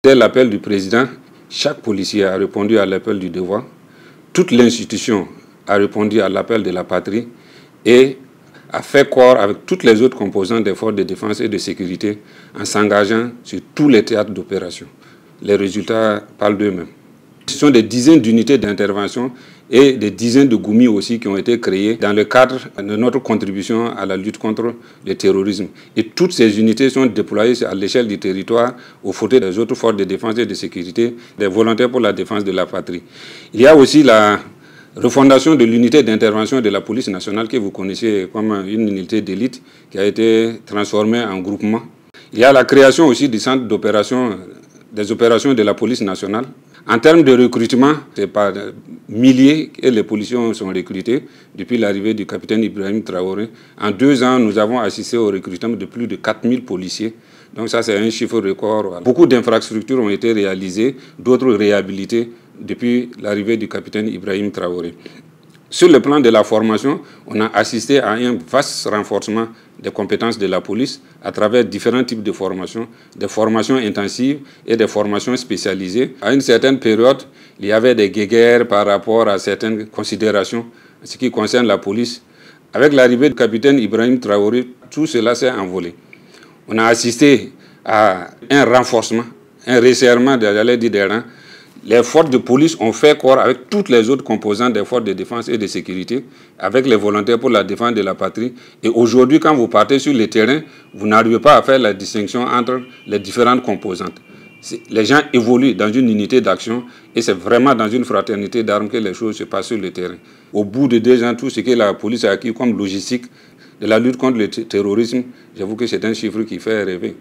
Dès l'appel du président, chaque policier a répondu à l'appel du devoir. Toute l'institution a répondu à l'appel de la patrie et a fait corps avec toutes les autres composantes des forces de défense et de sécurité en s'engageant sur tous les théâtres d'opération. Les résultats parlent d'eux-mêmes. Ce sont des dizaines d'unités d'intervention et des dizaines de GOUMI aussi qui ont été créés dans le cadre de notre contribution à la lutte contre le terrorisme. Et toutes ces unités sont déployées à l'échelle du territoire aux côtés des autres forces de défense et de sécurité, des volontaires pour la défense de la patrie. Il y a aussi la refondation de l'unité d'intervention de la police nationale que vous connaissez comme une unité d'élite qui a été transformée en groupement. Il y a la création aussi du centre d'opération, des opérations de la police nationale. En termes de recrutement, c'est par milliers que les policiers sont recrutés depuis l'arrivée du capitaine Ibrahim Traoré. En 2 ans, nous avons assisté au recrutement de plus de 4000 policiers. Donc ça, c'est un chiffre record. Beaucoup d'infrastructures ont été réalisées, d'autres réhabilitées depuis l'arrivée du capitaine Ibrahim Traoré. Sur le plan de la formation, on a assisté à un vaste renforcement des compétences de la police à travers différents types de formations, des formations intensives et des formations spécialisées. À une certaine période, il y avait des guéguerres par rapport à certaines considérations en ce qui concerne la police. Avec l'arrivée du capitaine Ibrahim Traoré, tout cela s'est envolé. On a assisté à un renforcement, un resserrement des rangs. Les forces de police ont fait corps avec toutes les autres composantes des forces de défense et de sécurité, avec les volontaires pour la défense de la patrie. Et aujourd'hui, quand vous partez sur le terrain, vous n'arrivez pas à faire la distinction entre les différentes composantes. Les gens évoluent dans une unité d'action et c'est vraiment dans une fraternité d'armes que les choses se passent sur le terrain. Au bout de 2 ans, tout ce que la police a acquis comme logistique de la lutte contre le terrorisme, j'avoue que c'est un chiffre qui fait rêver.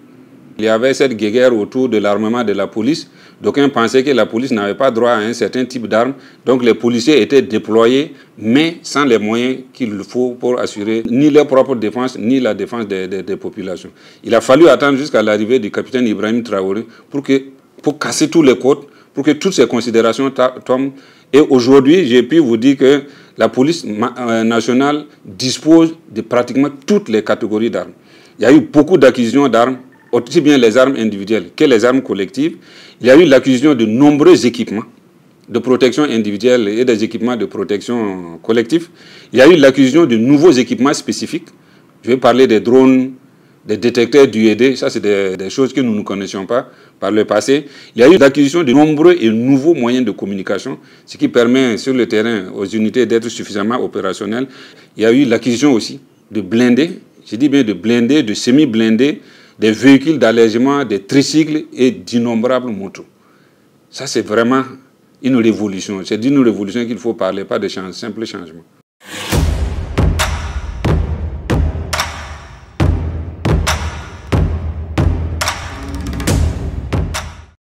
Il y avait cette guéguerre autour de l'armement de la police. D'aucuns pensaient que la police n'avait pas droit à un certain type d'armes. Donc les policiers étaient déployés, mais sans les moyens qu'il faut pour assurer ni leur propre défense, ni la défense des populations. Il a fallu attendre jusqu'à l'arrivée du capitaine Ibrahim Traoré pour casser tous les codes, pour que toutes ces considérations tombent. Et aujourd'hui, j'ai pu vous dire que la police nationale dispose de pratiquement toutes les catégories d'armes. Il y a eu beaucoup d'acquisitions d'armes, aussi bien les armes individuelles que les armes collectives. Il y a eu l'acquisition de nombreux équipements de protection individuelle et des équipements de protection collective. Il y a eu l'acquisition de nouveaux équipements spécifiques. Je vais parler des drones, des détecteurs d'UED. Ça, c'est des choses que nous ne connaissions pas par le passé. Il y a eu l'acquisition de nombreux et nouveaux moyens de communication, ce qui permet sur le terrain aux unités d'être suffisamment opérationnelles. Il y a eu l'acquisition aussi de blindés, je dis bien de blindés, de semi-blindés, des véhicules d'allègement, des tricycles et d'innombrables motos. Ça, c'est vraiment une révolution. C'est d'une révolution qu'il faut parler, pas de simple changement.